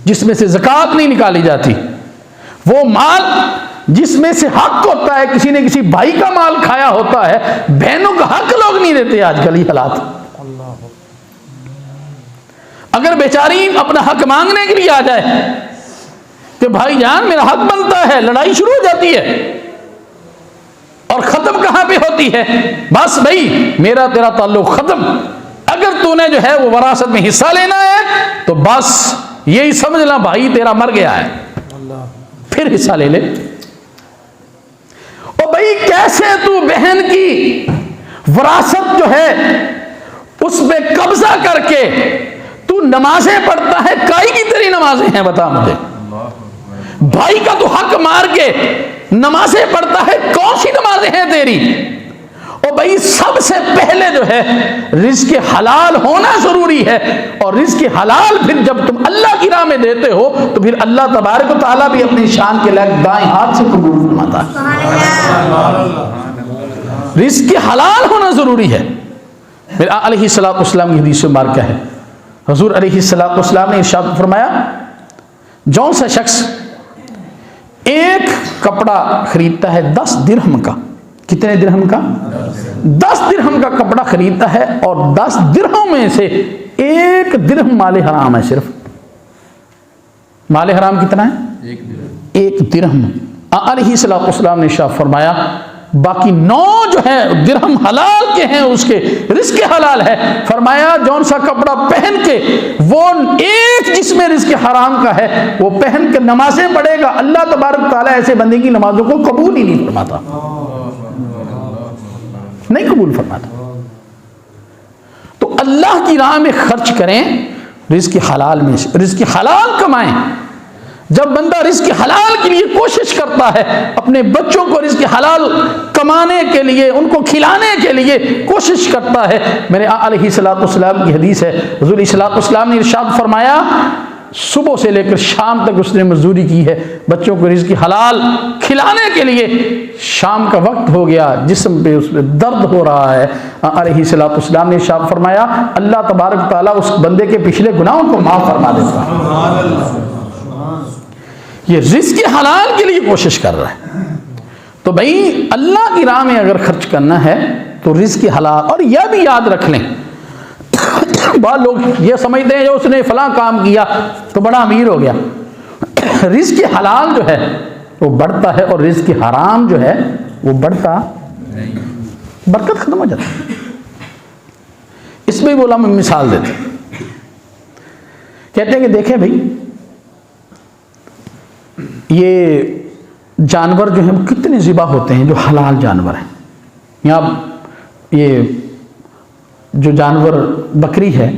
جس میں سے زکوٰۃ نہیں نکالی جاتی، وہ مال جس میں سے حق ہوتا ہے، کسی نے کسی بھائی کا مال کھایا ہوتا ہے، بہنوں کا حق لوگ نہیں دیتے آج کل، یہ حالات۔ اگر بیچاری اپنا حق مانگنے کے لیے آ جائے کہ بھائی جان میرا حق بنتا ہے، لڑائی شروع ہو جاتی ہے، اور ختم کہاں پہ ہوتی ہے؟ بس بھائی میرا تیرا تعلق ختم، اگر تو نے جو ہے وہ وراثت میں حصہ لینا ہے تو بس یہی سمجھ لا بھائی تیرا مر گیا ہے، پھر حصہ لے لے۔ اور بھائی کیسے تو بہن کی وراثت جو ہے اس پہ قبضہ کر کے تو نمازیں پڑھتا ہے؟ کائی کی تیری نمازیں ہیں بتا مجھے؟ بھائی کا تو حق مار کے نمازیں پڑھتا ہے، کون سی نمازیں ہیں تیری؟ اور بھائی سب سے پہلے جو ہے رزق حلال ہونا ضروری ہے، اور رزق حلال پھر جب تم اللہ کی راہ میں دیتے ہو تو پھر اللہ تبارک و تعالیٰ بھی اپنی شان کے لائق دائیں ہاتھ سے قبول فرماتا ہے۔ رزق حلال ہونا ضروری ہے۔ پھر علیہ الصلوۃ والسلام کی حدیث مبارکہ ہے، حضور علیہ الصلوۃ والسلام نے ارشاد فرمایا، جون سا شخص ایک کپڑا خریدتا ہے 10 درہم کا، کتنے درہم کا؟ 10 درہم کا کپڑا خریدتا ہے، اور 10 درہم میں سے 1 درہم مال حرام ہے۔ صرف مال حرام کتنا ہے؟ 1 درہم۔ علیہ الصلوۃ والسلام نے ارشاد فرمایا باقی 9 جو ہے درہم حلال کے ہیں، اس کے رزق حلال ہے۔ فرمایا جون سا کپڑا پہن کے وہ ایک جس میں رزق حرام کا ہے وہ پہن کے نمازیں پڑھے گا، اللہ تبارک تعالیٰ ایسے بندے کی نمازوں کو قبول ہی نہیں فرماتا، نہیں قبول فرماتا۔ تو اللہ کی راہ میں خرچ کریں، رزق حلال میں سے رزق حلال کمائیں۔ جب بندہ رزق حلال کے لیے کوشش کرتا ہے، اپنے بچوں کو رزق حلال کمانے کے لیے، ان کو کھلانے کے لیے کوشش کرتا ہے، میرے علیہ الصلوۃ والسلام کی حدیث ہے، حضور علیہ الصلوۃ والسلام نے ارشاد فرمایا صبح سے لے کر شام تک اس نے مزدوری کی ہے بچوں کو رزق حلال کھلانے کے لیے، شام کا وقت ہو گیا، جسم پہ اس پہ درد ہو رہا ہے، علیہ الصلوۃ والسلام نے ارشاد فرمایا اللہ تبارک تعالیٰ اس بندے کے پچھلے گناہوں کو معاف فرما دیتا ہے۔ یہ رزق حلال کے لیے کوشش کر رہا ہے۔ تو بھائی اللہ کی راہ میں اگر خرچ کرنا ہے تو رزق حلال، اور یہ بھی یاد رکھ لیں بعض لوگ یہ سمجھتے ہیں جو اس نے فلاں کام کیا تو بڑا امیر ہو گیا، رزق حلال جو ہے وہ بڑھتا ہے، اور رزق حرام جو ہے وہ بڑھتا نہیں، برکت ختم ہو جاتی ہے۔ اس میں بولا میں مثال دیتے ہیں، کہتے ہیں کہ دیکھیں بھائی یہ جانور جو ہیں کتنے ذبح ہوتے ہیں جو حلال جانور ہیں، یہاں یہ جو جانور بکری ہے،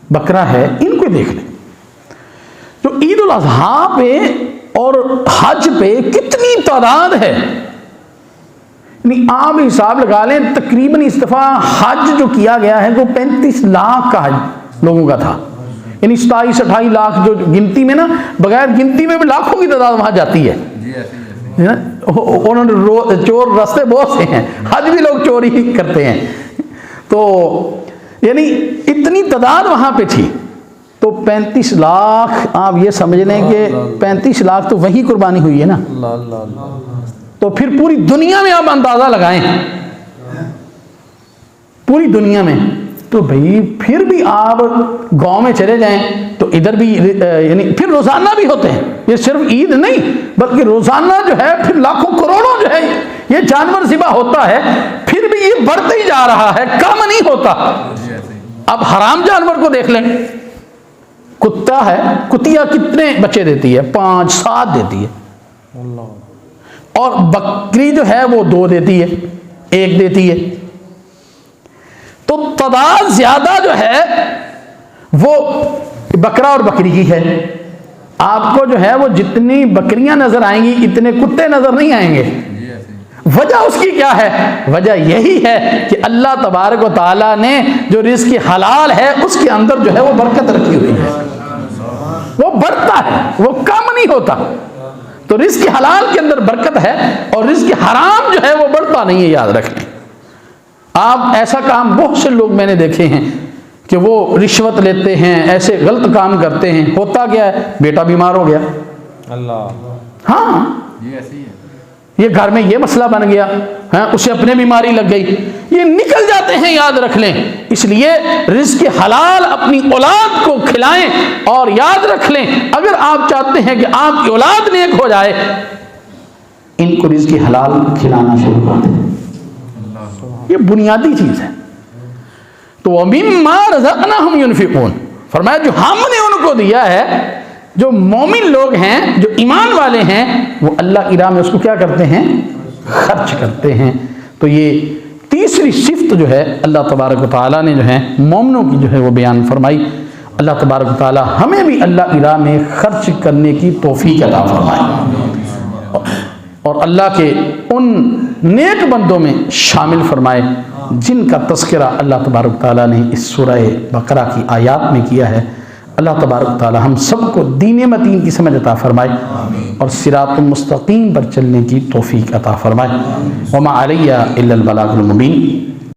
بکرا ہے، ان کو دیکھ لیں، جو عید الاضحیٰ پہ اور حج پہ کتنی تعداد ہے، یعنی عام حساب لگا لیں تقریباً اس دفعہ حج جو کیا گیا ہے وہ 35 لاکھ کا حج لوگوں کا تھا، یعنی 27-28 لاکھ جو گنتی میں نا، بغیر گنتی میں بھی لاکھوں کی تعداد وہاں جاتی ہے۔ انہوں نے چور راستے بہت سے ہیں، حج بھی لوگ چوری کرتے ہیں، تو یعنی اتنی تعداد وہاں پہ تھی، تو 35 لاکھ آپ یہ سمجھ لیں کہ 35 لاکھ تو وہی قربانی ہوئی ہے نا، تو پھر پوری دنیا میں آپ اندازہ لگائیں، پوری دنیا میں، تو بھئی پھر بھی آپ گاؤں میں چلے جائیں تو ادھر بھی یعنی پھر روزانہ بھی ہوتے ہیں، یہ صرف عید نہیں بلکہ روزانہ جو ہے پھر لاکھوں کروڑوں جو ہے یہ جانور ذبح ہوتا ہے، پھر بھی یہ بڑھتے ہی جا رہا ہے، کم نہیں ہوتا۔ اب حرام جانور کو دیکھ لیں، کتا ہے، کتیا کتنے بچے دیتی ہے؟ 5-7 دیتی ہے، اور بکری جو ہے وہ 2 دیتی ہے، 1 دیتی ہے، تو تعداد زیادہ جو ہے وہ بکرا اور بکری کی ہے۔ آپ کو جو ہے وہ جتنی بکریاں نظر آئیں گی اتنے کتے نظر نہیں آئیں گے۔ وجہ اس کی کیا ہے؟ وجہ یہی ہے کہ اللہ تبارک و تعالیٰ نے جو رزق حلال ہے اس کے اندر جو ہے وہ برکت رکھی ہوئی ہے، وہ بڑھتا ہے، وہ کم نہیں ہوتا۔ تو رزق حلال کے اندر برکت ہے، اور رزق حرام جو ہے وہ بڑھتا نہیں ہے، یاد رکھ لیں۔ آپ ایسا کام بہت سے لوگ میں نے دیکھے ہیں کہ وہ رشوت لیتے ہیں، ایسے غلط کام کرتے ہیں، ہوتا کیا ہے؟ بیٹا بیمار ہو گیا، اللہ، ہاں یہ ایسے ہی ہے، یہ گھر میں یہ مسئلہ بن گیا، ہاں اسے اپنے بیماری لگ گئی، یہ نکل جاتے ہیں، یاد رکھ لیں۔ اس لیے رزق حلال اپنی اولاد کو کھلائیں، اور یاد رکھ لیں اگر آپ چاہتے ہیں کہ آپ کی اولاد نیک ہو جائے، ان کو رزق حلال کھلانا شروع کر دیں، یہ بنیادی چیز ہے۔ تو وَمِمَّا رَزَقْنَاهُمْ يُنْفِقُونَ، فرمایا جو ہم نے ان کو دیا ہے، جو مومن لوگ ہیں، جو ایمان والے ہیں، وہ اللہ کی راہ میں اس کو کیا کرتے ہیں؟ خرچ کرتے ہیں۔ تو یہ تیسری صفت جو ہے اللہ تبارک و تعالیٰ نے جو ہے مومنوں کی جو ہے وہ بیان فرمائی۔ اللہ تبارک و تعالیٰ ہمیں بھی اللہ کی راہ میں خرچ کرنے کی توفیق عطا فرمائے، اور اللہ کے ان نیک بندوں میں شامل فرمائے جن کا تذکرہ اللہ تبارک و تعالیٰ نے اس سورہ بقرہ کی آیات میں کیا ہے۔ اللہ تبارک و تعالیٰ ہم سب کو دین متین کی سمجھ عطا فرمائے اور صراط المستقیم پر چلنے کی توفیق عطا فرمائے۔ وما علیہ الا البلاغ المبین۔